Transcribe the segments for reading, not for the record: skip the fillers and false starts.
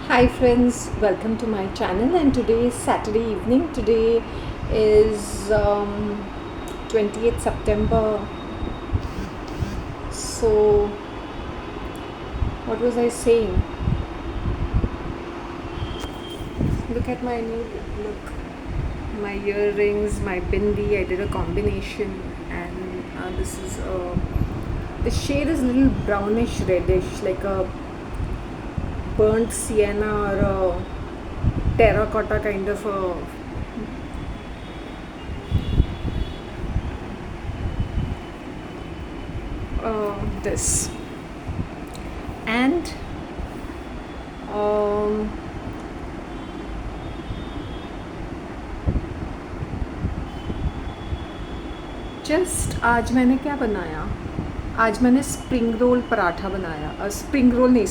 Hi friends, welcome to my channel, and today is Saturday evening. Today is 28th September. So what was I saying? Look at my new look. My earrings, my bindi. I did a combination, and this is the shade is a little brownish reddish, like a burnt sienna or a terracotta kind of a this. And um, just आज मैंने क्या बनाया? आज मैंने spring roll paratha बनाया। Spring roll नहीं,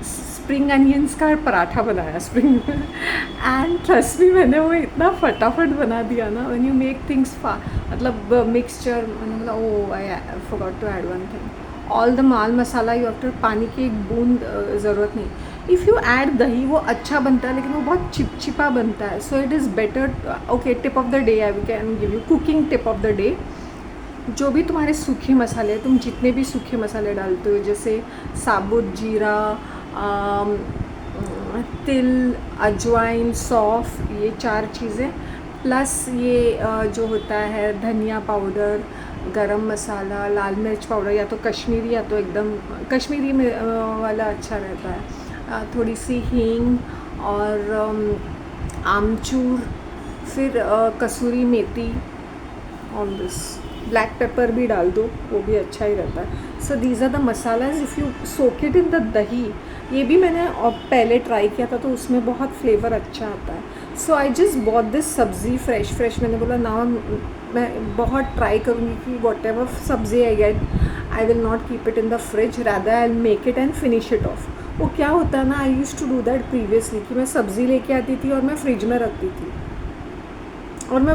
spring onions का पराठा बनाया, स्प्रिंग। एंड ट्रस्ट मी, मैंने वो इतना फटाफट बना दिया ना। व्हेन यू मेक थिंग्स मतलब मिक्सचर, मैंने बोला oh I forgot to add one thing, all the माल मसाला यू हैव टू, पानी की एक बूंद ज़रूरत नहीं। इफ़ यू ऐड दही वो अच्छा बनता है, लेकिन वो बहुत चिपचिपा बनता है। So it is better. Okay, tip of the day, I can give you cooking tip of the day. जो भी तुम्हारे सूखे मसाले, तुम जितने भी सूखे मसाले डालते हो, जैसे साबुत जीरा, तिल, अजवाइन, सौंफ, ये 4 चीज़ें, प्लस ये जो होता है धनिया पाउडर, गरम मसाला, लाल मिर्च पाउडर, या तो कश्मीरी या तो एकदम कश्मीरी में वाला अच्छा रहता है, थोड़ी सी हींग और आमचूर, फिर कसूरी मेथी, ऑल दिस। ब्लैक पेपर भी डाल दो, वो भी अच्छा ही रहता है। So these are the masalas. If you soak it in the dahi, ये भी मैंने पहले ट्राई किया था, तो उसमें बहुत फ्लेवर अच्छा आता है। So I just bought this सब्ज़ी फ्रेश। मैंने बोला ना, मैं बहुत ट्राई करूँगी कि whatever sabzi I get, I will not keep it in the fridge, rather I will make it and finish it off. वो क्या होता है ना, I use to do that previously, कि मैं सब्ज़ी लेके आती थी और मैं फ्रिज में रखती थी, और मैं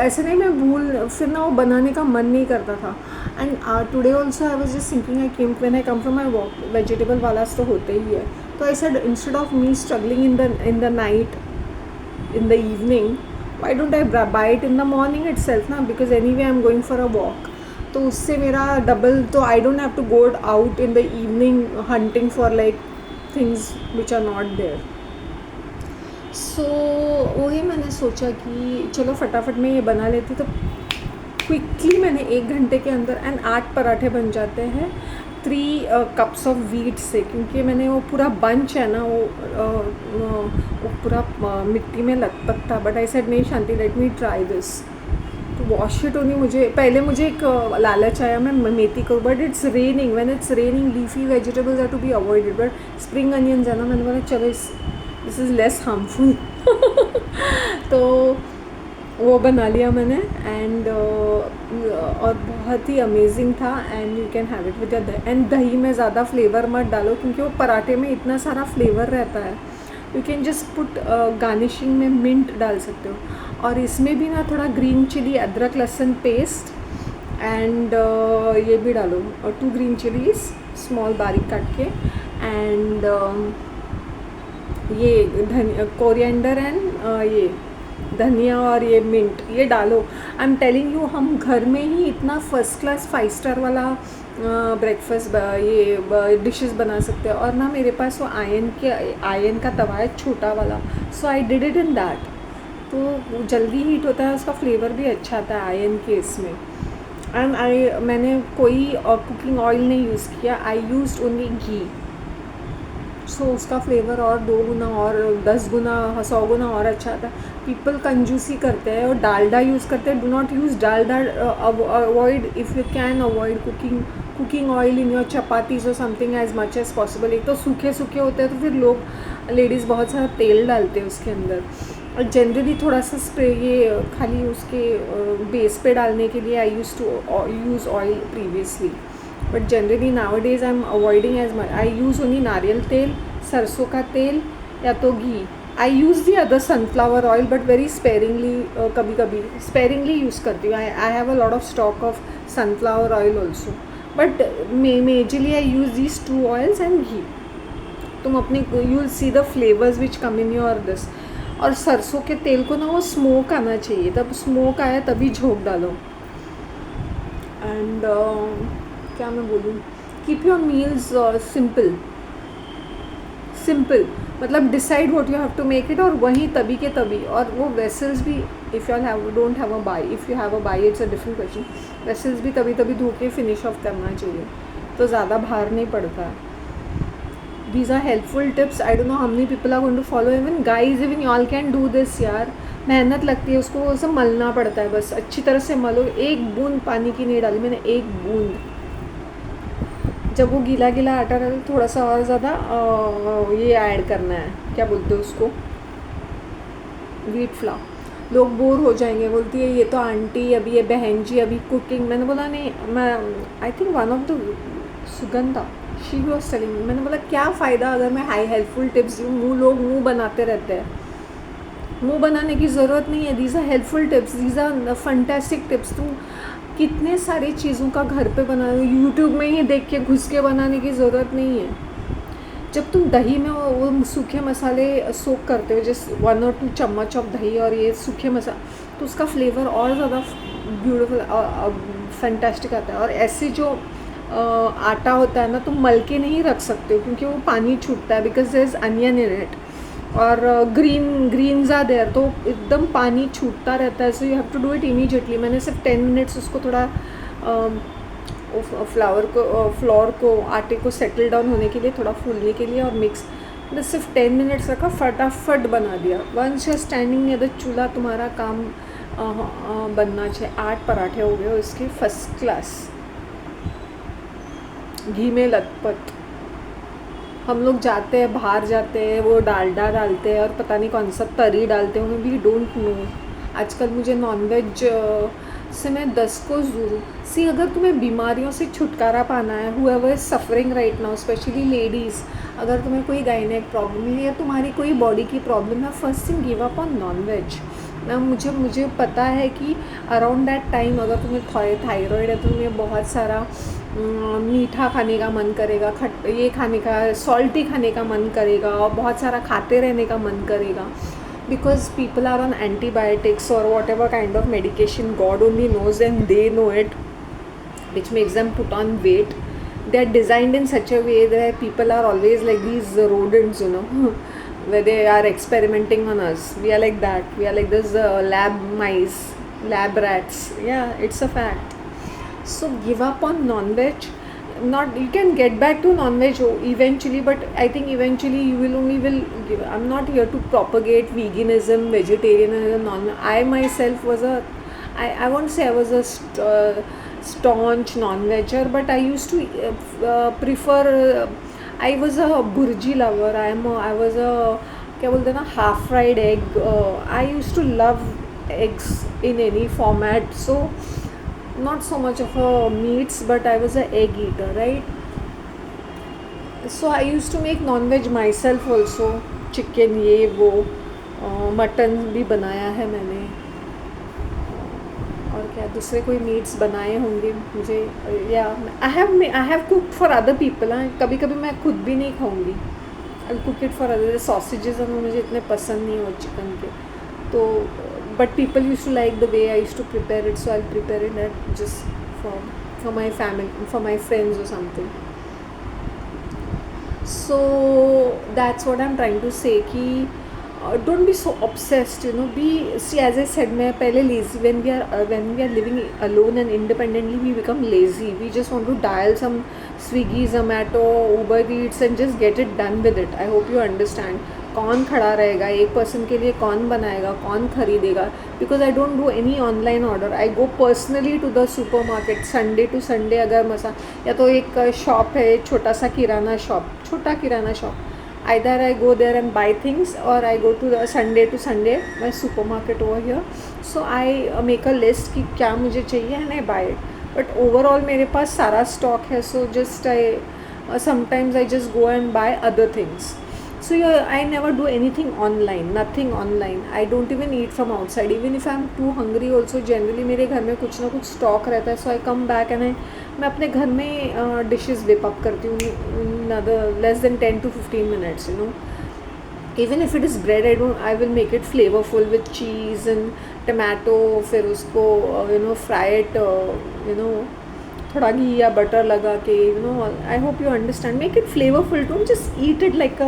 ऐसे नहीं, मैं भूल, फिर ना वो बनाने का मन नहीं करता था। And today also I was just thinking, I came when I come from my walk, vegetable वाला तो होते ही है। तो I said, instead of me struggling in the night, in the evening, why don't I buy it in the morning itself ना, because anyway I'm going for a walk, तो उससे मेरा double, तो I don't have to go out in the evening hunting for like things which are not there. सो वही मैंने सोचा कि चलो फटाफट में ये बना लेती, तो क्विकली मैंने 1 घंटे के अंदर एंड 8 पराठे बन जाते हैं 3 कप्स ऑफ वीट से, क्योंकि मैंने वो पूरा बंच है ना, वो पूरा मिट्टी में लटपट था। बट आई सेड नहीं Shanti, let me try this तो वॉश इट ओनली। मुझे एक लालच आया, मैं मेथी को, but it's raining, when it's raining leafy vegetables are to be avoided, but spring onions है ना, मैंने बोला चलो दिस इज़ लेस हार्मफुल। तो वो बना लिया मैंने, एंड और बहुत ही अमेजिंग था। And you can have it with your दही, एंड दही में ज़्यादा फ्लेवर मत डालो, क्योंकि वो पराठे में इतना सारा फ्लेवर रहता है। You can just put, garnishing में मिंट डाल सकते हो, और इसमें भी ना थोड़ा ग्रीन चिली, अदरक लहसुन पेस्ट, एंड ये भी डालो, और 2 ग्रीन चिलीज स्मॉल बारीक काट के, एंड ये धनिया, कोरिएंडर, एंड ये धनिया और ये मिंट, ये डालो। आई एम टेलिंग यू, हम घर में ही इतना फर्स्ट क्लास 5 स्टार वाला ब्रेकफास्ट, ये डिशेस बना सकते हैं। और ना मेरे पास वो आयन का तवा है, छोटा वाला, so I did it in that, तो जल्दी हीट होता है, उसका फ्लेवर भी अच्छा आता है आयन के इसमें। एंड मैंने कोई कुकिंग ऑयल नहीं यूज़ किया, आई यूज्ड ओनली घी। सो उसका फ्लेवर और 2 गुना और 10 गुना 100 गुना और अच्छा आता है। पीपल कंजूसी करते हैं और डालडा यूज़ करते हैं। Do not use Dalda, avoid, if you can avoid cooking oil in your chapatis और something as much as possible. एक तो सूखे होते हैं, तो फिर लोग, लेडीज़ बहुत सारा तेल डालते हैं उसके अंदर, और जनरली थोड़ा सा स्प्रे, ये खाली उसके बेस पे डालने के लिए I use to use oil previously, but generally nowadays I am avoiding as much. I use only नारियल तेल, सरसों का तेल, या तो ghee. I use the other sunflower oil, but very sparingly, कभी कभी स्पेरिंगली यूज़ करती हूँ। I have a lot of stock of sunflower oil also, but majorly I use these 2 oils and ghee. तुम अपने you will see the flavours which come in your this. और सरसों के तेल को ना वो स्मोक आना चाहिए, तब स्मोक आया तभी झोंक डालो। एंड क्या मैं बोलूँ, keep your meals simple simple, मतलब decide what you have to make it, और वहीं तभी के तभी। और वो वेसल्स भी, if you have don't have a bai, if you have a bai it's a different question, vessels भी तभी तभी धो के फिनिश ऑफ करना चाहिए, तो ज़्यादा भार नहीं पड़ता है। These are helpful tips. I don't know how many people are going to follow. Even guys, even y'all can do this यार। मेहनत लगती है उसको, वो सब मलना पड़ता है, बस अच्छी तरह से मलो। एक बूंद पानी की नहीं डाली मैंने, एक बूंद। जब वो गीला गीला आटा रहता है, थोड़ा सा और ज़्यादा ये ऐड करना है, क्या बोलते हैं उसको, व्हीट फ्लावर। लोग बोर हो जाएंगे, बोलती है ये तो आंटी अभी, ये बहन जी अभी कुकिंग। मैंने बोला नहीं, मैं I think one of the Sugandha she was telling, मैंने बोला क्या फ़ायदा अगर मैं हाई हेल्पफुल टिप्स दूँ, लोग मुंह बनाते रहते हैं। मुंह बनाने की ज़रूरत नहीं है। These are helpful tips, these are fantastic tips. तुम कितने सारी चीज़ों का घर पे बना रहे हो, यूट्यूब में ही देख के घुस के बनाने की ज़रूरत नहीं है। जब तुम दही में वो सूखे मसाले सोक करते हो, जैसे 1 और 2 चम्मच ऑफ दही और ये सूखे मसाला, तो उसका फ्लेवर और ज़्यादा ब्यूटीफुल फैंटास्टिक आता है। और ऐसे जो आटा होता है ना, तुम मल के नहीं रख सकते हो क्योंकि वो पानी छूटता है, because there is onion in it, और ग्रीन्स आर देयर, तो एकदम पानी छूटता रहता है। So you have to do it immediately. मैंने सिर्फ 10 मिनट्स उसको थोड़ा फ्लोर को आटे को सेटल डाउन होने के लिए, थोड़ा फूलने के लिए, और मिक्स बस सिर्फ 10 मिनट्स रखा, फटाफट बना दिया। Once you standing near the chulha, तुम्हारा काम बनना चाहिए। 8 पराठे हो गए इसके, फर्स्ट क्लास, घी में लथपथ। हम लोग जाते हैं, बाहर जाते हैं, वो डालडा डालते हैं और पता नहीं कौन सा तरी डालते हैं, वी डोंट नो। आजकल मुझे नॉनवेज से मैं 10 को दूर। सी, अगर तुम्हें बीमारियों से छुटकारा पाना है, whoever is suffering right now, specially ladies, अगर तुम्हें कोई गायनेक प्रॉब्लम है या तुम्हारी कोई बॉडी की प्रॉब्लम है, first thing give up on nonveg. ना मुझे पता है कि अराउंड दैट टाइम अगर तुम्हें थायराइड है तो तुम्हें बहुत सारा मीठा खाने का मन करेगा, ये खाने का, सॉल्टी खाने का मन करेगा, और बहुत सारा खाते रहने का मन करेगा, because people are on antibiotics or whatever kind of medication, God only knows and they know it, which makes them put on weight. They are designed in such a way that people are always like these rodents, you know, where they are experimenting on us. We are like that. We are like this lab mice, lab rats. Yeah, it's a fact. So give up on non-veg. Not, you can get back to non-veg eventually, but I think eventually you will give. I'm not here to propagate veganism, vegetarianism. I myself was I won't say I was a staunch non-vegger, but I used to prefer. I was a burji lover. I was a, क्या बोलते हैं ना, half fried egg. I used to love eggs in any format. So not so much of a meats, but I was a egg eater, right? So I used to make non-veg myself also, chicken, ये वो, mutton भी बनाया है मैंने, और क्या दूसरे कोई मीट्स बनाए होंगे मुझे, या I have cooked for other people. कभी कभी मैं खुद भी नहीं खाऊंगी, I cook it for other. Sausages मुझे इतने पसंद नहीं हो चिकन के, तो but people used to like the way I used to prepare it, so I'll prepare it just for my family, for my friends or something. So that's what I'm trying to say, कि don't be so obsessed, you know. See, as I said, मैं पहले lazy, when we are living alone and independently, we become lazy. We just want to dial some Swiggy, Zomato, Uber Eats and just get it done with it. I hope you understand. कौन खड़ा रहेगा एक person के लिए, कौन बनाएगा, कौन खरीदेगा? Because I don't do any online order. I go personally to the supermarket Sunday to Sunday. अगर या तो एक शॉप है, छोटा सा किराना shop, either I go there and buy things, or I go to the Sunday to Sunday my supermarket over here. So I make a list कि क्या मुझे चाहिए and I buy it. But overall मेरे पास सारा stock है, so just sometimes I just go and buy other things. So I never do anything online, nothing online. I don't even eat from outside. Even if I'm too hungry also, generally मेरे घर में कुछ ना कुछ stock रहता है. So I come back and मैं अपने घर में डिशेस whip up करती हूँ in less than 10 to 15 minutes, you know. Even if it is bread, I will make it flavorful with cheese and tomato. फिर उसको fry it, थोड़ा घी या बटर लगा के, I hope you understand, make it flavorful, don't just eat it like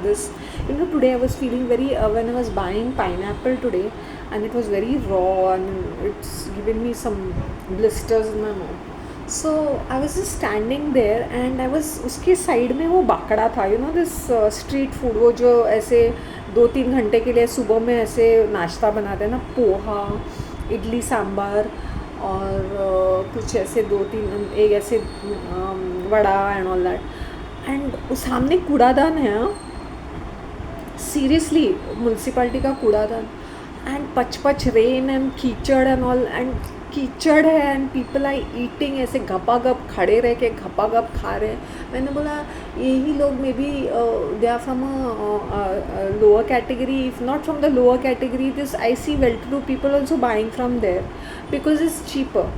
this. Today I was feeling very when I was buying pineapple today, and it was very raw and it's given me some blisters in my mouth. So I was just standing there and I was उसके side में वो बाकड़ा था, this street food, वो जो ऐसे 2-3 घंटे के लिए सुबह में ऐसे नाश्ता बनाते हैं ना, पोहा, इडली सांभर और कुछ ऐसे 2-3 एक ऐसे vada and all that. And उस सामने कूड़ादान है, सीरियसली म्यूनसिपाल्टी का कूड़ादान. एंड पच रेन एंड कीचड़ एंड ऑल, एंड कीचड़ है एंड पीपल आर ईटिंग ऐसे घपाघप खड़े रह के घपाघप खा रहे हैं. मैंने बोला यही लोग maybe they are from lower category. If not from the lower category, this I see well to do people also buying from there because it's cheaper.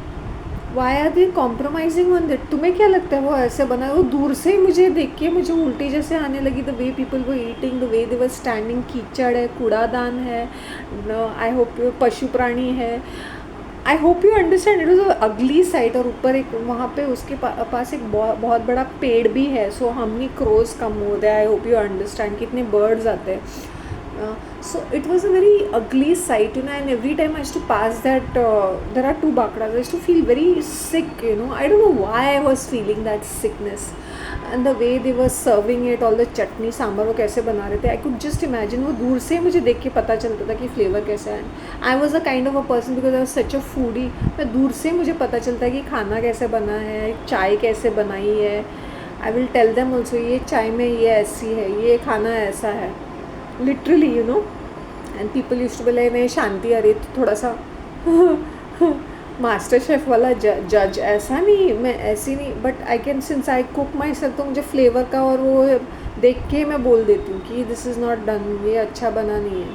Why are they compromising on that? तुम्हें क्या लगता है वो ऐसे बना है? वो दूर से मुझे देख के मुझे उल्टी जैसे आने लगी, द वे पीपल वो eating, the way they were standing. कीचड़ है, कूड़ादान है, आई होप पशु प्राणी है. आई hope you understand, it was अगली साइट. और ऊपर एक वहाँ पे उसके पास एक बहुत बड़ा पेड़ भी है. सो हमनी क्रोज कम होते हैं. आई होप यू अंडरस्टैंड कितने बर्ड्स आते हैं. So it was a very ugly sight, and every time I used to pass that, there are 2 bakras, I used to feel very sick, I don't know why I was feeling that sickness. And the way they were serving it, all the chutney, sambar वो कैसे बना रहे थे, I could just imagine. वो दूर से मुझे देख के पता चलता था कि फ्लेवर कैसा है. I was a kind of a person because I was such a foodie. मैं दूर से मुझे पता चलता है कि खाना कैसे बना है, चाय कैसे बनाई है. I will tell them also, ये चाय में ये ऐसी है, ये खाना ऐसा है. Literally and people used to be like, नहीं शांति, अरे तो थोड़ा सा मास्टर शेफ वाला जज. ऐसा नहीं, मैं ऐसी नहीं, but I can, since I cook my self, तो मुझे फ्लेवर का और वो देख के मैं बोल देती हूँ कि दिस इज़ नॉट डन, ये अच्छा बना नहीं है.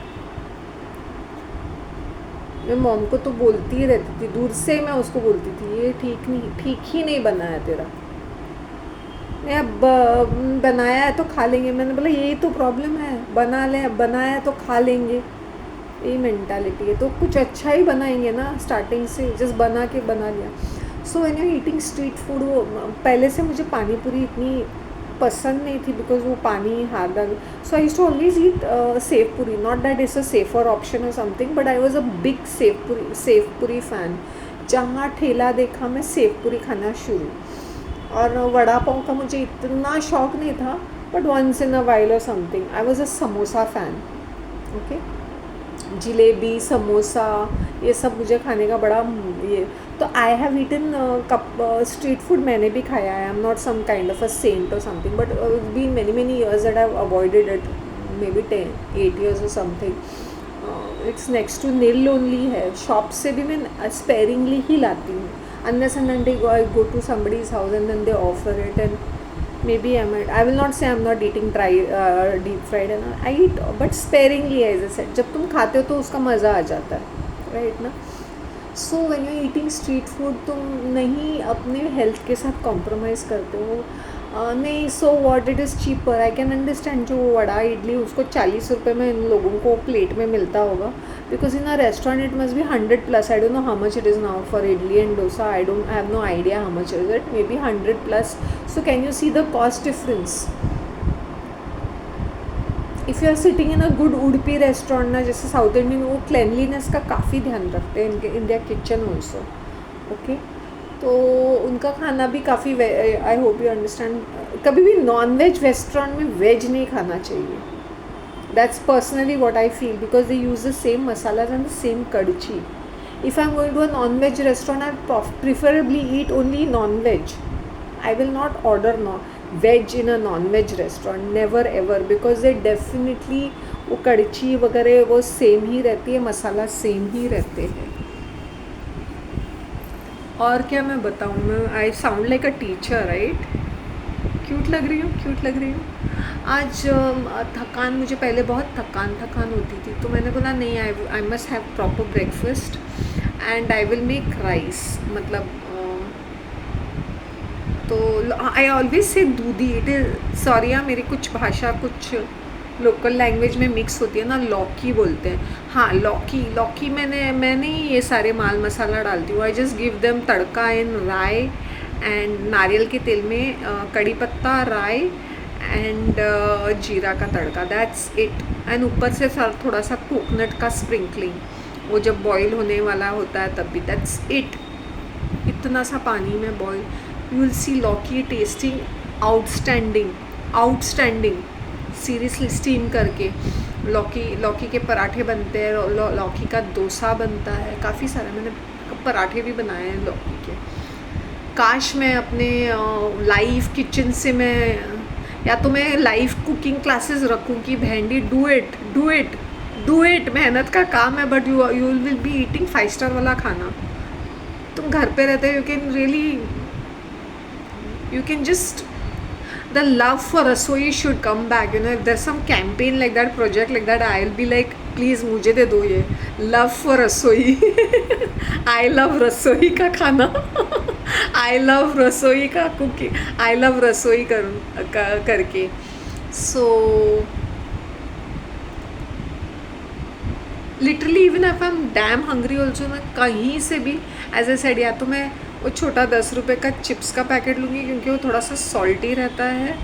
मैं मॉम को तो बोलती ही रहती थी, दूर से मैं उसको बोलती थी ये ठीक ही नहीं बना है तेरा. नहीं, अब बनाया है तो खा लेंगे. मैंने बोला यही तो प्रॉब्लम है, बनाया है तो खा लेंगे, यही मेंटालिटी है. तो कुछ अच्छा ही बनाएंगे ना स्टार्टिंग से, जस्ट बना लिया. So when you eating street food, वो पहले से मुझे पानी पूरी इतनी पसंद नहीं थी बिकॉज वो पानी hard. So I used to always eat sev puri. Not that is a safer option और something, but I was a big sev puri fan. जहाँ ठेला देखा मैं सेव पूरी खाना शुरू. और वड़ा पाव का मुझे इतना शौक नहीं था, but once in a while और something. I was a samosa fan. Okay, jalebi, samosa, ये सब मुझे खाने का बड़ा ये. तो I have eaten street food, मैंने भी खाया है. I am not some kind of a saint और something, but been many years that I have avoided it, maybe 8 years और something. It's next to nil only है. Shop से भी मैं स्पेरिंगली ही लाती हूँ. Unless and until I go to somebody's house and then they offer it, and maybe I will not say I'm not eating deep fried, and I eat but sparingly, as I said. जब तुम खाते हो तो उसका मज़ा आ जाता है, right ना. So when you eating street food, तुम नहीं अपने हेल्थ के साथ कॉम्प्रोमाइज़ करते हो. नहीं, so what, it is cheaper. I can understand. जो वड़ा इडली उसको 40 रुपये में इन लोगों को प्लेट में मिलता होगा, because in a restaurant it must be 100+. I don't know how much it is now for idli and dosa. I have no idea how much is it, maybe 100+. So can you see the cost difference. If you are sitting in a good Udupi restaurant ना, जैसे south Indian, वो cleanliness का काफ़ी ध्यान रखते हैं in their kitchen also. Okay, तो उनका खाना भी काफ़ी, आई होप यू अंडरस्टैंड. कभी भी नॉन वेज रेस्टोरेंट में वेज नहीं खाना चाहिए. That's personally what I feel, because they use the same masalas and the same kadchi. If I am going to a non veg restaurant, I preferably eat only non veg. I will not order veg in a non veg restaurant, never ever, because they definitely वो कड़ची वगैरह वो same ही रहती है, मसाला same ही रहते हैं. और क्या मैं बताऊँ, मैं I sound like a teacher, right? क्यों क्यूट लग रही हूँ, क्यूट लग रही हूँ। आज थकान, मुझे पहले बहुत थकान होती थी, तो मैंने बोला नहीं, I must have proper breakfast and I will make rice. मतलब तो I always say Dudhi, it is sorry यार, मेरी कुछ भाषा कुछ लोकल लैंग्वेज में मिक्स होती है ना, लौकी बोलते हैं। हाँ, लौकी मैंने ही ये सारे माल मसाला डालती हूँ। आई जस्ट गिव देम तड़का इन राई एंड नारियल के तेल में कड़ी पत्ता, राई एंड जीरा का तड़का, दैट्स इट। एंड ऊपर से थोड़ा सा कोकोनट का स्प्रिंकलिंग, वो जब बॉईल होने वाला होता है तब भी, दैट्स इट। इतना सा पानी में बॉईल, यू विल सी लौकी टेस्टिंग आउटस्टैंडिंग सीरियसली। स्टीम करके लौकी के पराठे बनते हैं, लौकी का डोसा बनता है, काफ़ी सारे मैंने पराठे भी बनाए हैं लौकी के। काश मैं अपने लाइव किचन से या तो मैं लाइव कुकिंग क्लासेस रखूँ कि भेंडी डू इट, मेहनत का काम है, but you will be eating 5 star वाला खाना। तुम घर पे रहते हो, you can just, the love for rasoi should come back, you know. If there's some campaign like that, project like that, I'll be like, please मुझे दे दो ये love for rasoi। I love रसोई का खाना। I love रसोई का cooking, I love रसोई करके। So literally even if I am damn hungry also, मैं कहीं से भी एज ए सेड, या तो मैं वो छोटा 10 रुपये का चिप्स का पैकेट लूँगी क्योंकि वो थोड़ा सा सॉल्टी रहता है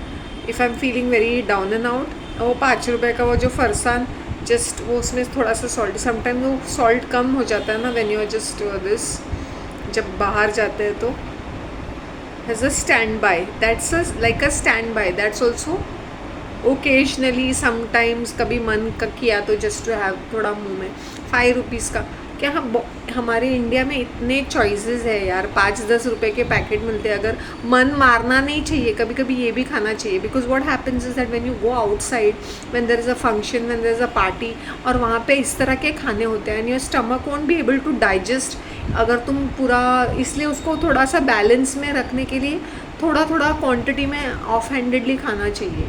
if I am feeling very down and out. वो 5 रुपये का वो जो फरसान, जस्ट वो उसमें थोड़ा सा सॉल्टी, समटाइम वो सॉल्ट कम हो जाता है ना when you are just this, जब बाहर जाते हैं तो as a standby, that's like a standby, that's also occasionally sometimes, कभी मन का किया तो जस्ट टू हैव थोड़ा मुंह में। 5 रुपीज़ का क्या, हमारे इंडिया में इतने चॉइसेस है यार, 5-10 रुपए के पैकेट मिलते हैं। अगर मन मारना नहीं चाहिए, कभी कभी ये भी खाना चाहिए। Because what happens is that when you go outside, when there is a function, when there is a party, और वहाँ पे इस तरह के खाने होते हैं and your stomach won't be able to digest. अगर तुम पूरा, इसलिए उसको थोड़ा सा बैलेंस में रखने के लिए थोड़ा थोड़ा क्वान्टिटी में ऑफ हैंडेडली खाना चाहिए।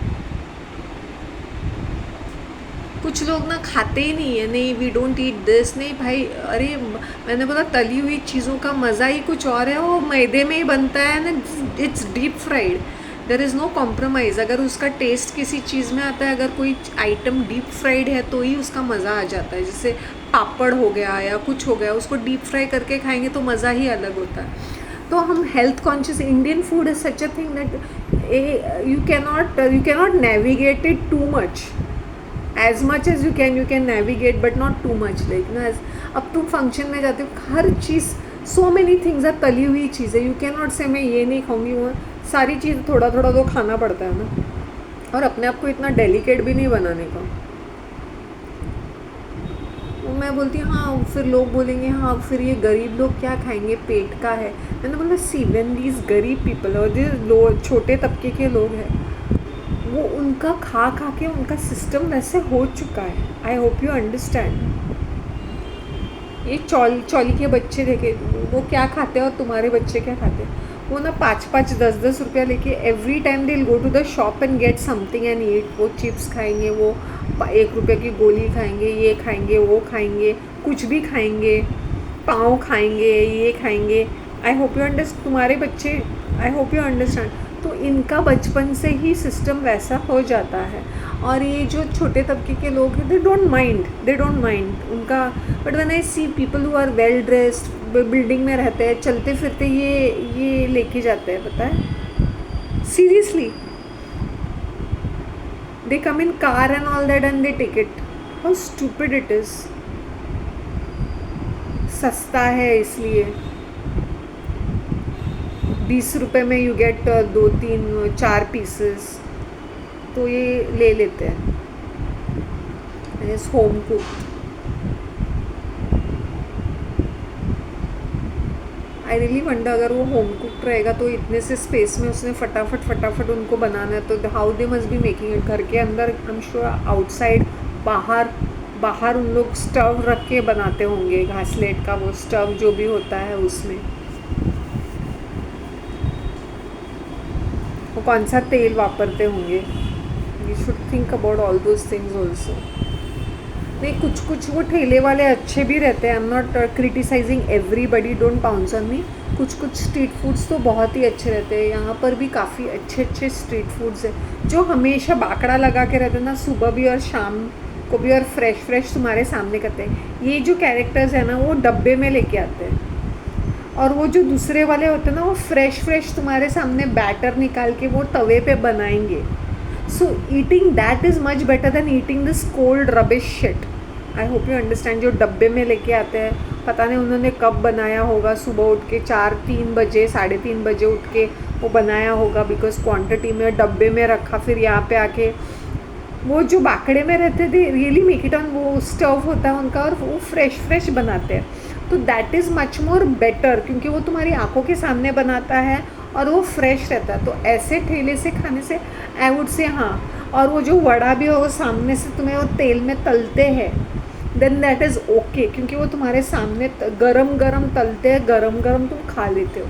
कुछ लोग ना खाते ही नहीं है, नहीं वी डोंट ईट दिस, नहीं भाई, अरे मैंने बोला तली हुई चीज़ों का मज़ा ही कुछ और है, वो मैदे में ही बनता है ना, it's deep fried, there is no compromise. अगर उसका टेस्ट किसी चीज़ में आता है, अगर कोई आइटम डीप फ्राइड है तो ही उसका मज़ा आ जाता है। जैसे पापड़ हो गया या कुछ हो गया, उसको डीप फ्राई करके खाएंगे तो मज़ा ही अलग होता है। तो हम health conscious, Indian food is such a thing that you cannot navigate it too much, as much as you can navigate but not too much, like ना। अब तुम फंक्शन में जाते हो, हर चीज़, so many things are तली हुई चीज़ें, you cannot say मैं ये नहीं खाऊंगी, वो सारी चीज़ थोड़ा थोड़ा तो खाना पड़ता है ना, और अपने आप को इतना डेलिकेट भी नहीं बनाने का। वो मैं बोलती हूँ हाँ, फिर लोग बोलेंगे हाँ फिर ये गरीब लोग क्या खाएंगे, पेट का है। मैंने बोला सी व्हेन दीज गरीब पीपल और दिस छोटे तबके के लोग हैं, वो उनका खा के उनका सिस्टम वैसे हो चुका है। आई होप यू अंडरस्टैंड। ये चौली के बच्चे देखे, वो क्या खाते हैं और तुम्हारे बच्चे क्या खाते हैं, वो ना 5-5, 10-10 रुपया लेके every time they will go to the shop and get something and eat. वो चिप्स खाएंगे, वो 1 रुपये की गोली खाएंगे, ये खाएंगे, वो खाएंगे, कुछ भी खाएंगे, पाँव खाएंगे, ये खाएंगे। आई होप यू अंडरस्टैंड, तुम्हारे बच्चे, आई होप यू अंडरस्टैंड। तो इनका बचपन से ही सिस्टम वैसा हो जाता है। और ये जो छोटे तबके के लोग हैं, दे डोंट माइंड उनका। But when I see people who are well dressed, building में रहते हैं, चलते फिरते ये लेके जाते हैं, पता है, seriously, they come in car and all that and they take it. How stupid it is. सस्ता है इसलिए 20 रुपये में यू गेट 2-3-4 पीसेस, तो ये ले लेते हैं। इस home cook, I really wonder, अगर वो होम कुक रहेगा तो इतने से स्पेस में उसने फटाफट उनको बनाना है, तो how they must be making it. घर के अंदर आई एम श्योर, आउटसाइड, बाहर उन लोग स्टव रख के बनाते होंगे, घासलेट का वो स्टव जो भी होता है उसमें। वो कौन सा तेल वापरते होंगे. We should think about all those things also. नहीं, कुछ कुछ वो ठेले वाले अच्छे भी रहते हैं. I am not criticising everybody, don't pounce on me. कुछ कुछ स्ट्रीट फूड्स तो बहुत ही अच्छे रहते हैं. यहाँ पर भी काफ़ी अच्छे अच्छे स्ट्रीट फूड्स हैं जो हमेशा बाकड़ा लगा के रहते हैं ना, सुबह भी और शाम को भी, और फ्रेश फ्रेश तुम्हारे सामने करते हैं. ये जो कैरेक्टर्स हैं ना, वो डब्बे में लेके आते हैं, और वो जो दूसरे वाले होते हैं ना, वो फ्रेश फ्रेश तुम्हारे सामने बैटर निकाल के वो तवे पे बनाएंगे. So eating that is much better than eating this cold rubbish shit. I hope you understand. जो डब्बे में लेके आते हैं, पता नहीं उन्होंने कब बनाया होगा. सुबह उठ के 3 बजे 3:30 बजे उठ के वो बनाया होगा, बिकॉज क्वांटिटी में डब्बे में रखा, फिर यहाँ पे आके वो जो बाकड़े में रहते थे रियली मेक इट ऑन. वो स्टव होता है उनका, और वो फ्रेश फ्रेश बनाते हैं. तो that is much more better, क्योंकि वो तुम्हारी आंखों के सामने बनाता है और वो फ्रेश रहता है. तो ऐसे ठेले से खाने से आई वुड से हाँ. और वो जो वड़ा भी हो, वो सामने से तुम्हें वो तेल में तलते हैं, देन दैट इज़ ओके, क्योंकि वो तुम्हारे सामने गरम गरम तलते हैं, गरम गरम तुम खा लेते हो.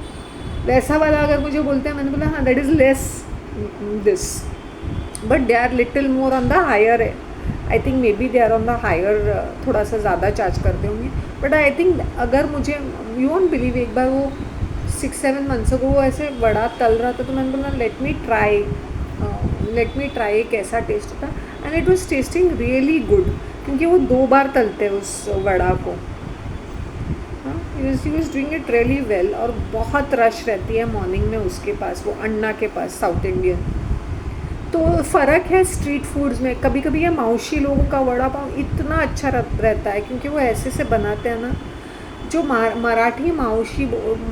वैसा वाला अगर मुझे बोलते हैं, मैंने बोला हाँ that is less this, but they are little more on the higher. I think maybe they are on the higher, थोड़ा सा ज़्यादा चार्ज करते होंगे. बट आई थिंक अगर मुझे, यू वोंट बिलीव, एक बार वो 6-7 मंथ्स को वो ऐसे वड़ा तल रहा था, तो मैंने बोला लेट मी ट्राई कैसा टेस्ट होता. And it was testing really good, क्योंकि वो 2 बार तलते हैं उस वड़ा को. He was doing it really well. और बहुत रश रहती है मॉर्निंग में उसके पास, वो अन्ना के पास, साउथ इंडियन. तो फ़र्क है स्ट्रीट फूड्स में. कभी कभी ये मावशी लोगों का वड़ा पाव इतना अच्छा रहता है, क्योंकि वो ऐसे से बनाते हैं ना. जो मराठी मावशी,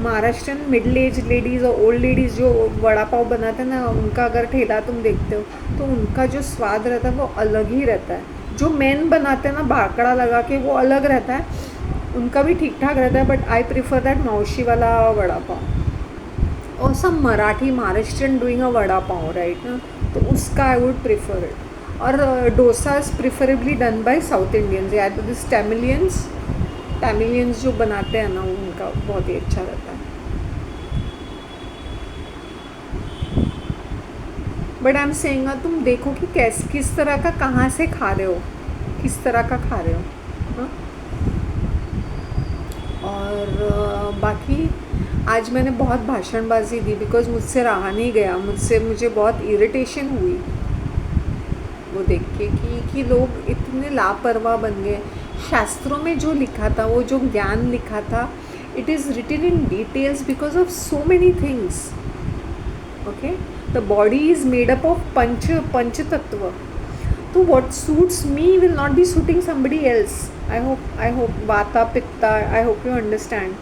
महाराष्ट्रन मिडिल एज लेडीज़ और ओल्ड लेडीज़ जो वड़ा पाव बनाते हैं ना, उनका अगर ठेला तुम देखते हो तो उनका जो स्वाद रहता है वो अलग ही रहता है. जो मेन बनाते हैं ना बाकड़ा लगा के, वो अलग रहता है, उनका भी ठीक ठाक रहता है. बट आई प्रिफर दैट मावशी वाला वड़ा पाव. और सब Marathi Maharashtrian doing a vada pav right ना, तो उसका आई वुड प्रिफर इट. और dosa is preferably done by south Indians, या तो दिस तमिलियंस जो बनाते हैं ना, उनका बहुत ही अच्छा रहता है. बट आई एम सेइंग, तुम देखो कि किस तरह का, कहाँ से खा रहे हो, किस तरह का खा रहे हो. हाँ. और बाकी आज मैंने बहुत भाषणबाजी दी, बिकॉज मुझसे रहा नहीं गया. मुझे बहुत इरिटेशन हुई वो देख के कि लोग इतने लापरवाह बन गए. शास्त्रों में जो लिखा था, वो जो ज्ञान लिखा था, it is written in details because of so many things. Okay, the body is made up of panch tattva. तो what suits me will not be suiting somebody else. I hope vata pitta, I hope you understand.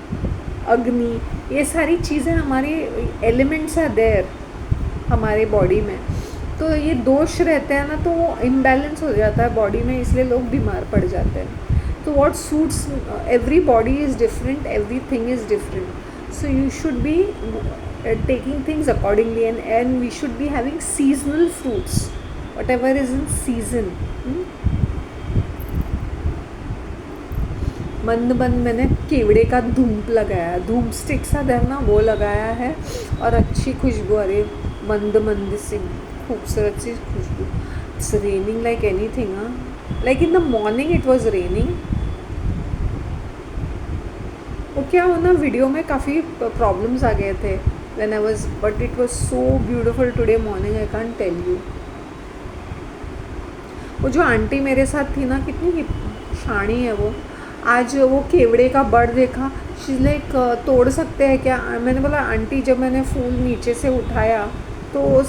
अग्नि, ये सारी चीज़ें हमारे elements are there हमारे body में. तो ये दोष रहते हैं ना, तो वो इम्बैलेंस हो जाता है बॉडी में, इसलिए लोग बीमार पड़ जाते हैं. तो what suits everybody is different, everything is different. So you should be taking things accordingly, and we should be having seasonal fruits, whatever is in season. मंद मैंने केवड़े का धूप लगाया, धूप स्टिक सा ना, वो लगाया है, और अच्छी खुशबू. अरे मंद सी खूबसूरत सी खुशबू. It's raining like anything. Like in the morning it was raining. वो क्या हो ना, वीडियो में काफ़ी प्रॉब्लम्स आ गए थे when I was, but it was so beautiful today morning, I can't tell you. वो जो आंटी मेरे साथ थी ना, कितनी शानी है वो. आज वो केवड़े का बड़ देखा, शी लाइक तोड़ सकते हैं क्या. मैंने बोला आंटी, जब मैंने फूल नीचे से उठाया तो वो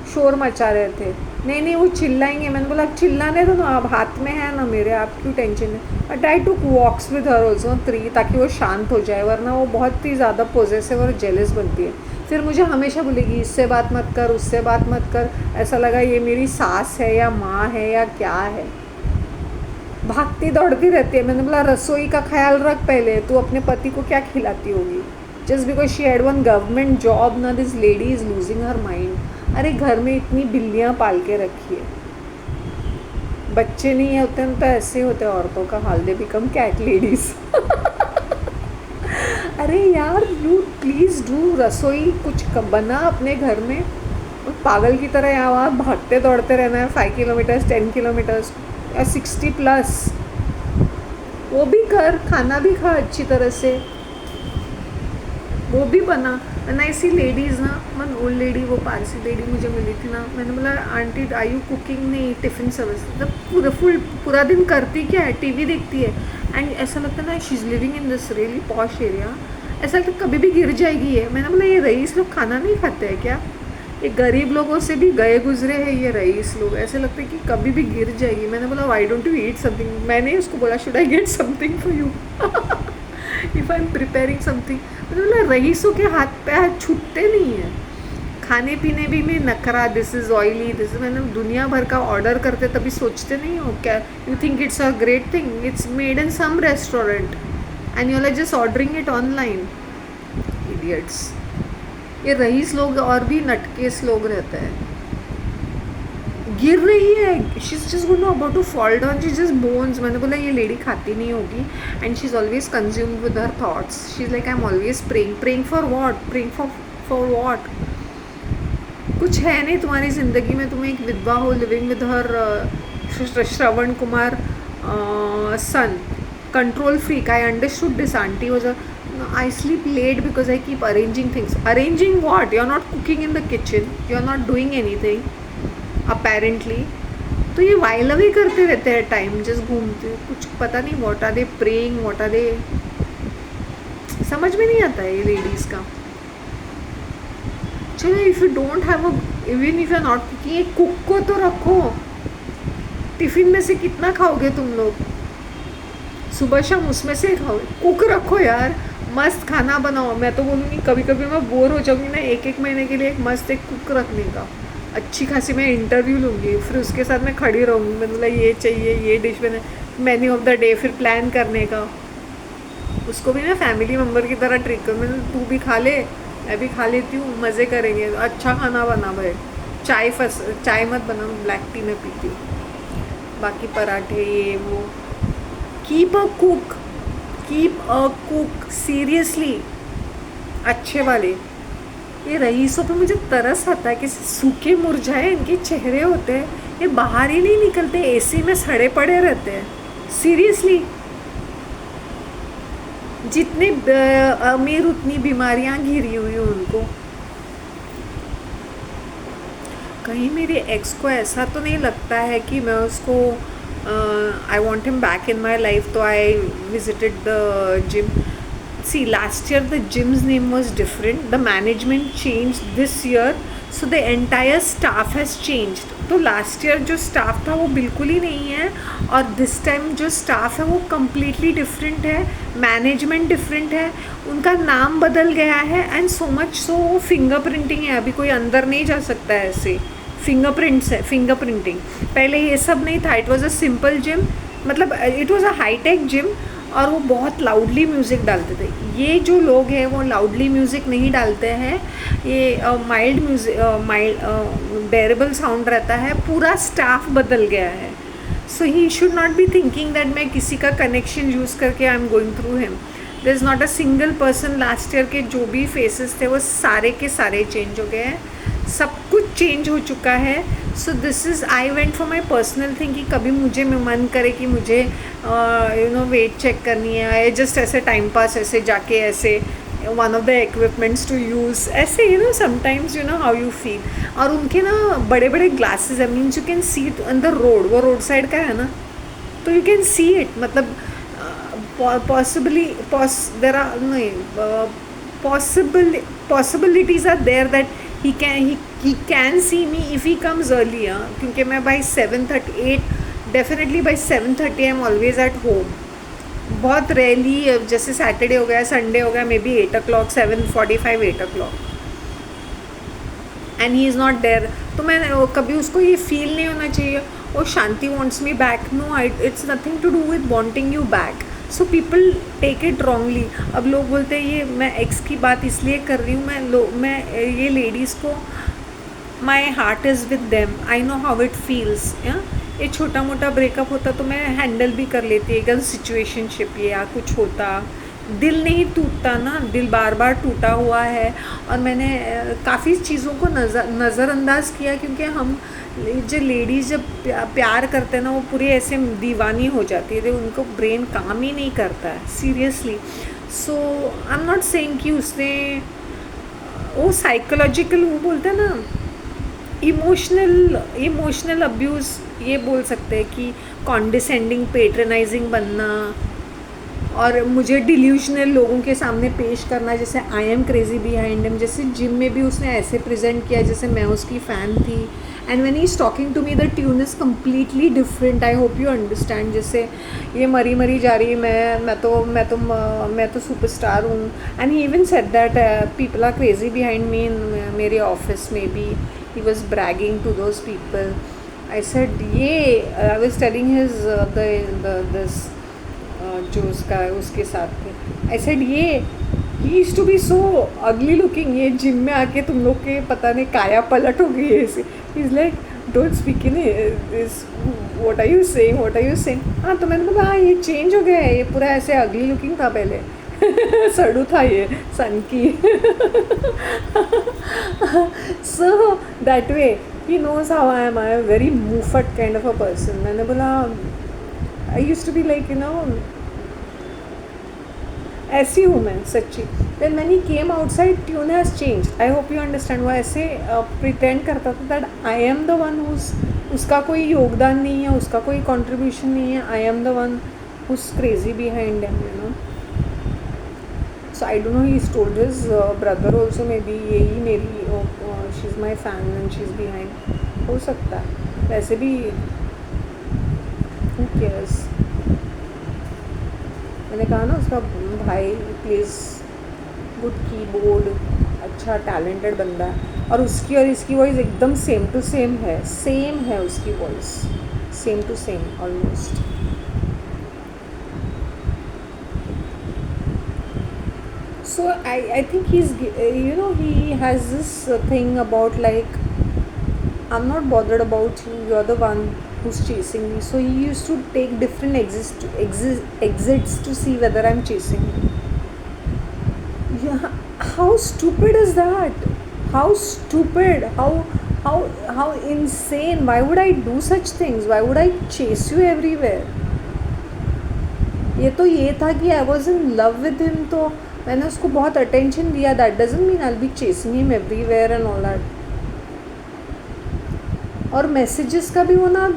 शोर मचा रहे थे. नहीं वो चिल्लाएंगे. मैंने बोला चिल्लाने दो ना, आप हाथ में है ना मेरे, आप क्यों टेंशन है. But I took walks with her also 3, ताकि वो शांत हो जाए, वरना वो बहुत ही ज़्यादा पॉजेसिव और जेलस बनती है. फिर मुझे हमेशा बोलेगी इससे बात मत कर, उससे बात मत कर. ऐसा लगा ये मेरी सास है या माँ है या क्या है. भागती दौड़ती रहती है. मैंने बोला रसोई का ख्याल रख पहले, तू अपने पति को क्या खिलाती होगी. Just because she had one government job ना, this lady is losing her mind. अरे घर में इतनी बिल्लियाँ पाल के रखी है, बच्चे नहीं होते हैं तो ऐसे होते हैं औरतों का हाल. They become cat ladies. अरे यार, यू प्लीज़ डू रसोई, कुछ बना अपने घर में. पागल की तरह यहाँ वहाँ भागते दौड़ते रहना है 5 किलोमीटर्स 10 किलोमीटर्स या 60+, वो भी कर, खाना भी खा अच्छी तरह से, वो भी बना। एंड आई सी लेडीज़ ना, वन ओल्ड लेडी, वो पारसी लेडी मुझे मिली थी ना, मैंने बोला आंटी आई यू कुकिंग? नहीं, टिफ़िन सर्विस। मतलब पूरा दिन करती क्या है, टीवी देखती है। एंड ऐसा लगता है ना she is living in this really posh area, ऐसा लगता है कभी भी गिर जाएगी ये। मैंने बोला ये रईस लोग खाना नहीं खाते हैं क्या? ये गरीब लोगों से भी गए गुजरे हैं ये रईस लोग, ऐसे लगता है कि कभी भी गिर जाएगी। मैंने बोला why don't you eat something? मैंने उसको बोला should I get something for you if I am preparing something. मैंने बोला रईसों के हाथ पैर छूटते नहीं हैं, खाने पीने भी में नखरा, this is oily, this is, मैंने दुनिया भर का ऑर्डर करते तभी सोचते नहीं हो क्या? You think it's a great thing, it's made in some restaurant and you are just ordering it online, idiots. ये रईस लोग और भी नटकेस लोग रहते हैं। गिर रही है, she is just going to about to fall down, she just bones. मैंने बोला ये लेडी खाती नहीं होगी and she is always consumed with her thoughts, she is like I am always praying for what, praying for what? कुछ है नहीं तुम्हारी ज़िंदगी में, तुम एक विधवा हो living with her Shravan Kumar son, control freak. I understood this aunty was I sleep late because I keep arranging things. Arranging what? You're not cooking in the kitchen. You're not doing anything. Apparently. तो ये while away करते रहते हैं time, just घूमते, कुछ पता नहीं what are they praying, what are they, समझ में नहीं आता है ये लेडीज़ का। चलो if you don't have a, even if you are not cooking, एक कुक को तो रखो। टिफ़िन में से कितना खाओगे तुम लोग? सुबह शाम उसमें से खाओ, कुक रखो यार, मस्त खाना बनाओ। मैं तो बोलूँगी कभी कभी मैं बोर हो जाऊँगी ना, एक महीने के लिए एक मस्त एक कुक रखने का, अच्छी खासी मैं इंटरव्यू लूँगी, फिर उसके साथ मैं खड़ी रहूँगी, मैं बोला ये चाहिए, ये डिश बने, मेन्यू ऑफ द डे फिर प्लान करने का। उसको भी ना फैमिली मेम्बर की तरह ट्रीट करूँ, मैंने तू भी खा ले, मैं भी खा लेती हूँ, मज़े करेंगे, अच्छा खाना बना भाई, चाय मत बना, ब्लैक टी में पीती हूँ, बाकी पराठे ये वो। कीप अ कुक सीरियसली, अच्छे वाले। ये रईसों पे मुझे तरस आता है, किसी सूखे मुरझाए इनके चेहरे होते हैं, ये बाहर ही नहीं निकलते, एसी में सड़े पड़े रहते हैं। सीरियसली, जितने अमीर उतनी बीमारियां घिरी हुई उनको। कहीं मेरे एक्स को ऐसा तो नहीं लगता है कि मैं उसको I want him back in my life, तो I visited the gym. See, last year the gym's name was different. The management changed this year, so the entire staff has changed. तो लास्ट ईयर जो staff था वो बिल्कुल ही नहीं है, और this time जो स्टाफ है वो कम्प्लीटली डिफरेंट है, मैनेजमेंट डिफरेंट है, उनका नाम बदल गया है, एंड सो मच सो वो फिंगर प्रिंटिंग है, अभी कोई अंदर नहीं जा सकता है ऐसे, फिंगर प्रिंट्स है, फिंगर प्रिंटिंग। पहले ये सब नहीं था, it was a simple gym, मतलब it was a high tech gym, और वो बहुत लाउडली म्यूज़िक डालते थे। ये जो लोग हैं वो लाउडली म्यूज़िक नहीं डालते हैं, ये mild music, mild bearable sound रहता है, पूरा स्टाफ बदल गया है। So he should not be thinking that मैं किसी का कनेक्शन यूज़ करके I am going through him. There is not a single person. Last year के जो भी फेसेस थे वो सारे के सारे चेंज हो गए हैं, सब कुछ चेंज हो चुका है। So this is, I went for my personal thing कि कभी मुझे मन करे कि मुझे वेट चेक करनी है, जस्ट ऐसे टाइम पास, ऐसे जाके ऐसे one of the equipments to use, ऐसे समटाइम्स हाउ यू फील। और उनके ना बड़े बड़े ग्लासेस है, means you can see it on the road, वो रोड साइड का है ना, तो यू कैन सी इट, मतलब देर आर नहीं possibilities are there that he can see me if he comes early, क्योंकि मैं by 7:38 definitely by 7:30 I am always at home। बहुत रेयरली, जैसे सैटरडे हो गया, संडे हो गया, maybe 8 o'clock, 7:45, 8 o'clock, and he is not there. तो मैं कभी उसको ये फील नहीं होना चाहिए oh Shanti wants me back, no, it's nothing to do with wanting you back. So people take it wrongly. अब लोग बोलते हैं ये मैं एक्स की बात इसलिए कर रही हूँ, मैं ये लेडीज़ को, my heart is with them, I know how it feels. ये छोटा मोटा ब्रेकअप होता तो मैं हैंडल भी कर लेती, एकदम सिचुएशनशिप ये या कुछ होता, दिल नहीं टूटता ना, दिल बार बार टूटा हुआ है। और मैंने काफ़ी चीज़ों को नज़रअंदाज किया, क्योंकि हम जो लेडीज़ जब प्यार करते हैं ना, वो पूरी ऐसे दीवानी हो जाती है, तो उनको ब्रेन काम ही नहीं करता है seriously. So I am not saying कि उसने वो साइकोलॉजिकल, वो बोलते हैं ना, इमोशनल अब्यूज़, ये बोल सकते हैं कि कॉन्डिसेंडिंग, पेट्रनाइजिंग बनना, और मुझे डिल्यूशनल लोगों के सामने पेश करना, जैसे I am crazy behind him. जैसे जिम में भी उसने ऐसे प्रेजेंट किया जैसे मैं उसकी फ़ैन थी। And when he is talking to me the tune is completely different. I hope you understand. जैसे ये मरी मरी जा रही, मैं तो सुपरस्टार हूँ। And he even said that people are crazy behind me in मेरे ऑफिस में भी। He was bragging to those people. I said ये I was telling his this जो उसके साथ थे। आई सेड ये he used to be so ugly looking, ये जिम में आके तुम लोग के पता नहीं काया पलट हो गई है ऐसे। He is like don't speak in this, what are you saying. हाँ, तो मैंने बोला हाँ ये चेंज हो गया है, ये पूरा ऐसे अगली लुकिंग था पहले। सड़ू था ये सन की। So that way he knows how I am very मूफट काइंड ऑफ अ पर्सन। मैंने बोला I used to be like, you know, ऐसी हूँ मैं सच्ची। Then when he came outside, tune has change. I hope you understand. वो ऐसे pretend करता था that I am the one whose, उसका कोई योगदान नहीं है, उसका कोई कंट्रीब्यूशन नहीं है, I am the one who's crazy behind him, you know. So I don't know, he told his brother also, maybe यही मेरी, she is my fan and she is behind. हो सकता है, वैसे भी हू केयर्स। मैंने कहा ना, उसका भाई प्लेज गुड कीबोर्ड, अच्छा टैलेंटेड बंदा है। और उसकी और इसकी वॉइस एकदम सेम टू सेम है उसकी voice, same to same almost. So I think he is, you know, he has this thing about like, I'm not bothered about you, you're the one who's chasing me. So he used to take different exits to see whether I'm chasing him. Yeah, how stupid is that? How stupid, how insane. Why would I do such things? Why would I chase you everywhere? ये तो ये था कि I was in love with him, तो मैंने उसको बहुत attention दिया. That doesn't mean I'll be chasing him everywhere and all that. और मैसेजेस का भी वो ना,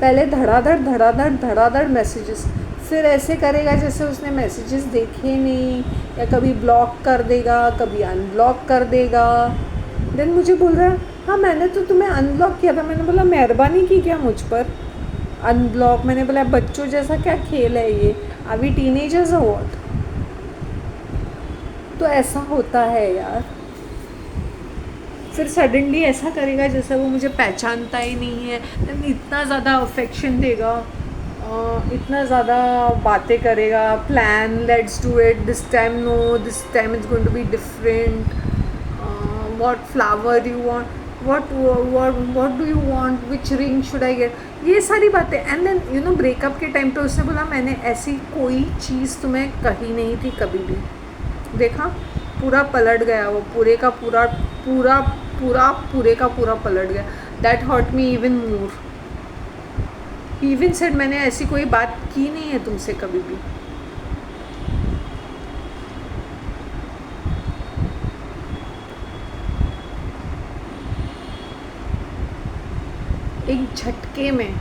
पहले धड़ाधड़ मैसेजेस, फिर ऐसे करेगा जैसे उसने मैसेजेस देखे नहीं, या कभी ब्लॉक कर देगा, कभी अनब्लॉक कर देगा। देन मुझे बोल रहा है हाँ मैंने तो तुम्हें अनब्लॉक किया था। मैंने बोला मेहरबानी की क्या मुझ पर अनब्लॉक? मैंने बोला बच्चों जैसा क्या खेल है ये, अभी टीनेजर्स हो व्हाट? तो ऐसा होता है यार। फिर सडनली ऐसा करेगा जैसे वो मुझे पहचानता ही नहीं है, देन इतना ज़्यादा अफेक्शन देगा, इतना ज़्यादा बातें करेगा, plan, let's do it this time, no this time is going to be different, what flower you want, what do you want, which ring should I get, ये सारी बातें। And then you know, breakup के time पे उसने बोला मैंने ऐसी कोई चीज़ तुम्हें कही नहीं थी कभी भी। देखा, पूरा पलट गया वो, पूरे का पूरा पलट गया। That hurt me even more. He even said मैंने ऐसी कोई बात की नहीं है तुमसे कभी भी। एक झटके में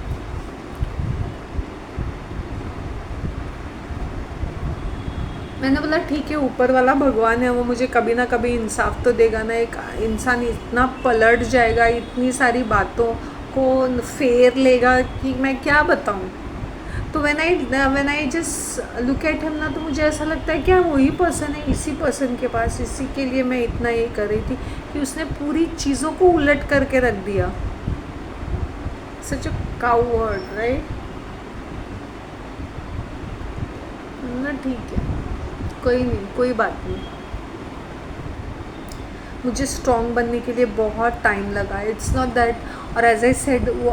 मैंने बोला ठीक है, ऊपर वाला भगवान है, वो मुझे कभी ना कभी इंसाफ तो देगा ना। एक इंसान इतना पलट जाएगा, इतनी सारी बातों को फेर लेगा कि मैं क्या बताऊं। तो when I just look at him ना, तो मुझे ऐसा लगता है क्या वही पर्सन है, इसी पर्सन के पास, इसी के लिए मैं इतना ये कर रही थी कि उसने पूरी चीज़ों को उलट करके रख दिया। सच अ कावर्ड, राइट ना? ठीक है, कोई नहीं, कोई बात नहीं। मुझे स्ट्रॉन्ग बनने के लिए बहुत टाइम लगा, इट्स नॉट दैट। और एज आई सेड, वो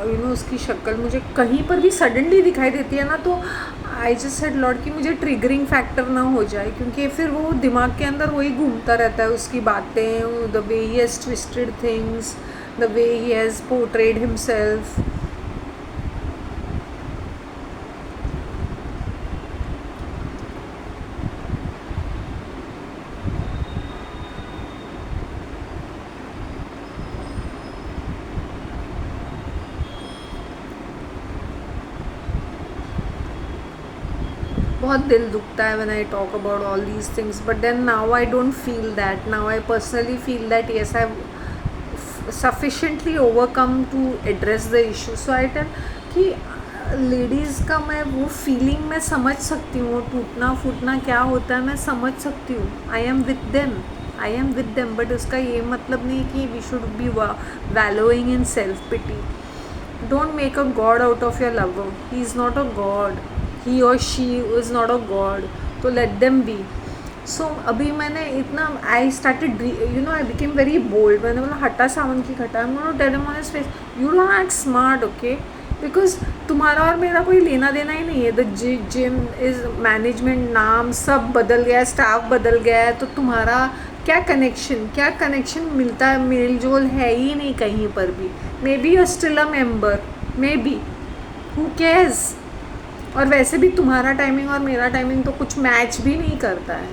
यू नो, उसकी शक्ल मुझे कहीं पर भी सडनली दिखाई देती है ना, तो आई जस्ट सेड लॉर्ड कि मुझे ट्रिगरिंग फैक्टर ना हो जाए, क्योंकि फिर वो दिमाग के अंदर वही घूमता रहता है, उसकी बातें, the way he has twisted things, the way he has portrayed himself. बहुत दिल दुखता है when I talk about all these things, but then now I don't feel that. Now I personally feel that yes, I've sufficiently overcome to address the issue. So I tell कि ladies का मैं वो feeling मैं समझ सकती हूँ, वो टूटना फूटना क्या होता है मैं समझ सकती हूँ. I am with them, but उसका ये मतलब नहीं कि we should be wallowing in self pity. Don't make a god out of your lover. He is not a god. He or she is not a god. तो let them be. So अभी मैंने इतना I started, I became very bold. मैंने बोला हटा सावन की घटा. I'm gonna tell him on his face, you don't act smart, okay? Because तुम्हारा और मेरा कोई लेना देना ही नहीं है. द जिम इज मैनेजमेंट, नाम सब बदल गया है, स्टाफ बदल गया है, तो तुम्हारा क्या कनेक्शन मिलता है, मेल जोल है ही नहीं कहीं पर भी. May be you still a member, may be, who cares. और वैसे भी तुम्हारा टाइमिंग और मेरा टाइमिंग तो कुछ मैच भी नहीं करता है.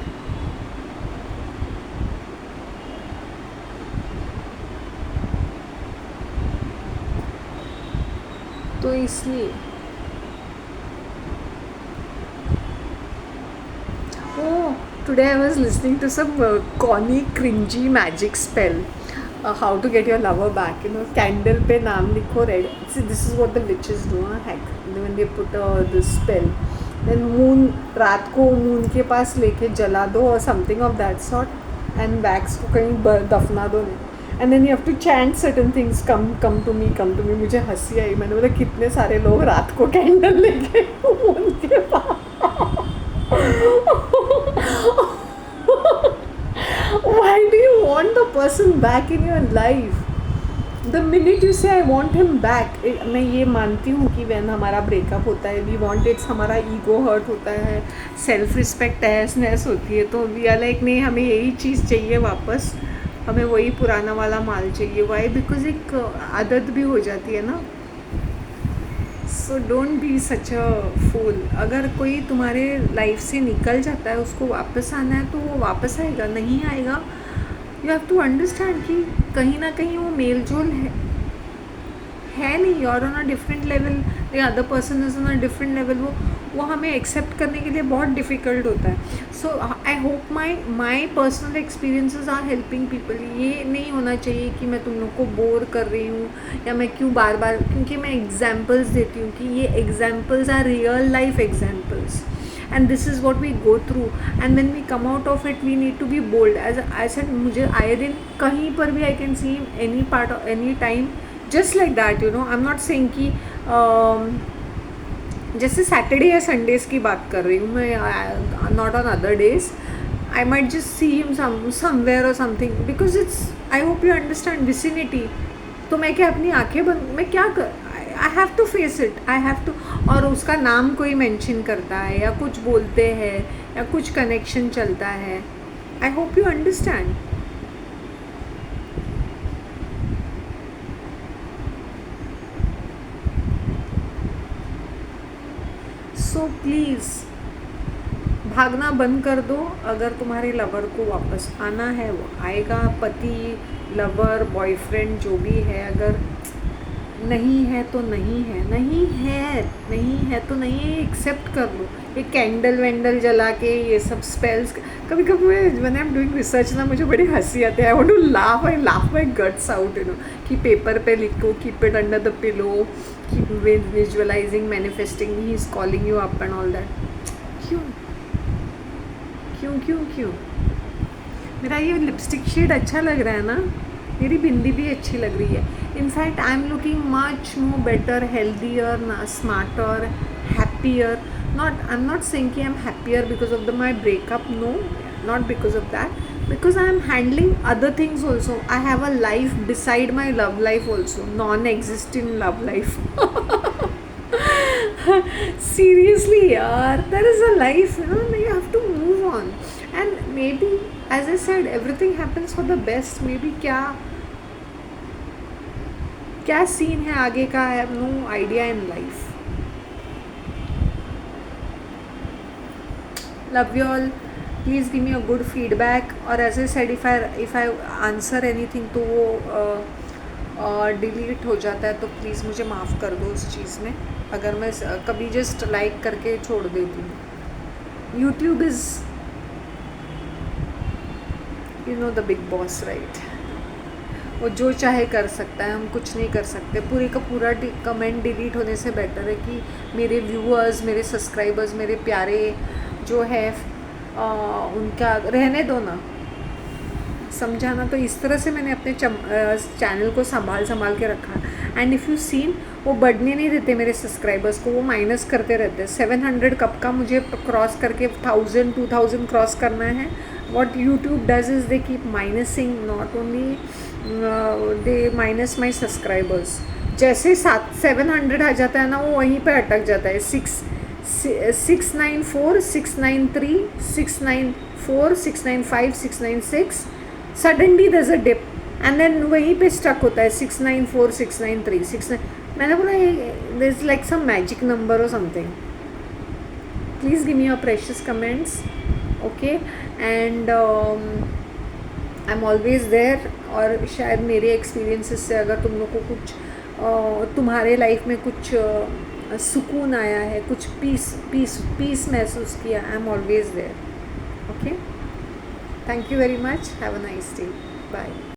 तो इसलिए oh, today I was listening to some corny cringy magic spell. How to get your lover back, candle पे नाम लिखो red. See, this is what the witches do, hack, when they put this spell. Then moon, रात को moon के पास लेके जला दो or something of that sort, and wax को कहीं दफना दो. And then you have to chant certain things, come to me. मुझे हंसी आई. मैंने बोला कितने सारे लोग रात को कैंडल लेके moon के पास. Why do you want the person back in your life? The minute you say I want him back, मैं ये मानती हूँ कि when हमारा ब्रेकअप होता है, we want it, हमारा ईगो हर्ट होता है, सेल्फ रिस्पेक्ट तहस होती है, तो वी आर लाइक नहीं, हमें यही चीज़ चाहिए वापस, हमें वही पुराना वाला माल चाहिए. वाई? बिकॉज एक आदत भी हो जाती है ना. सो डोंट बी सच अ फूल. अगर कोई तुम्हारे लाइफ से निकल जाता है, उसको वापस आना है तो वो वापस आएगा, नहीं आएगा. यू हैव टू अंडरस्टैंड कि कहीं ना कहीं वो मेल जोल है नहीं. और on a different level, the other person is on a different level. वो हमें एक्सेप्ट करने के लिए बहुत डिफ़िकल्ट होता है. So I hope my personal experiences are helping people. ये नहीं होना चाहिए कि मैं तुम लोग को बोर कर रही हूँ या मैं क्यों बार बार, क्योंकि मैं एग्जाम्पल्स देती हूँ कि ये examples are real life examples, and this is what we go through, and when we come out of it we need to be bold. As I said, मुझे आए दिन कहीं पर भी I can see any part of any time just like that. I'm not saying कि जैसे Saturday या Sundays की बात कर रही हूँ मैं, not on other days. I might just see him somewhere और something, because it's, I hope you understand, vicinity. तो मैं क्या अपनी आंखें बंद, मैं क्या कर, I have to face it, I have to. और उसका नाम कोई मेंशन करता है या कुछ बोलते हैं या कुछ कनेक्शन चलता है, आई hope you understand. So please भागना बंद कर दो. अगर तुम्हारे लवर को वापस आना है वो आएगा. पति, लवर, बॉयफ्रेंड जो भी है, अगर नहीं है तो नहीं है, नहीं है तो नहीं है, एक्सेप्ट कर लो. ये कैंडल वैंडल जला के ये सब स्पेल्स, कभी कभी when I am doing research ना, मुझे बड़ी हंसी आती है. I want to laugh, I laugh my guts out, कि पेपर पे लिखो, keep it under the pillow, keep visualizing, manifesting, he is calling you up and all that. क्यों मेरा ये लिपस्टिक शेड अच्छा लग रहा है ना, मेरी बिंदी भी अच्छी लग रही है. In fact I am looking much more better, healthier, smarter, happier. I am not saying कि I am happier because of my breakup, no, not because of that, because I am handling other things also. I have a life beside my love life also, non-existent love life. seriously yaar, there is a life, you have to move on. And maybe, as I said, everything happens for the best. Maybe क्या क्या scene है आगे का, I have no idea in life. Love you all. Please give me a good feedback. और as I said, if I answer anything तो वो delete हो जाता है, तो प्लीज़ मुझे माफ़ कर दो उस चीज़ में, अगर मैं कभी जस्ट लाइक करके छोड़ देती हूँ. YouTube is the big boss, right. वो जो चाहे कर सकता है, हम कुछ नहीं कर सकते. पूरी का पूरा कमेंट डिलीट होने से बेटर है कि मेरे व्यूअर्स, मेरे सब्सक्राइबर्स, मेरे प्यारे जो है उनका रहने दो ना. समझा ना. तो इस तरह से मैंने अपने चैनल को संभाल के रखा. एंड इफ़ यू सीन, वो बढ़ने नहीं देते मेरे सब्सक्राइबर्स को, वो माइनस करते रहते हैं. 700 कब का मुझे क्रॉस करके 1000 2000 क्रॉस करना है. What YouTube does is they keep minusing, not only they minus my subscribers. जैसे 700 आ जाता है ना, वो वहीं पे अटक जाता है. 694 693 694 695 696. सडनली दर्ज अ डिप एंड देन वहीं पे स्टक होता है 694 693 69. मैंने बोला there is like some magic number और something. Please give me your precious comments, okay. And I am always there. और शायद मेरे एक्सपीरियंसेस से अगर तुम लोग को कुछ तुम्हारे लाइफ में कुछ सुकून आया है, कुछ पीस महसूस किया, I am always there, okay. Thank you very much. Have a nice day. Bye.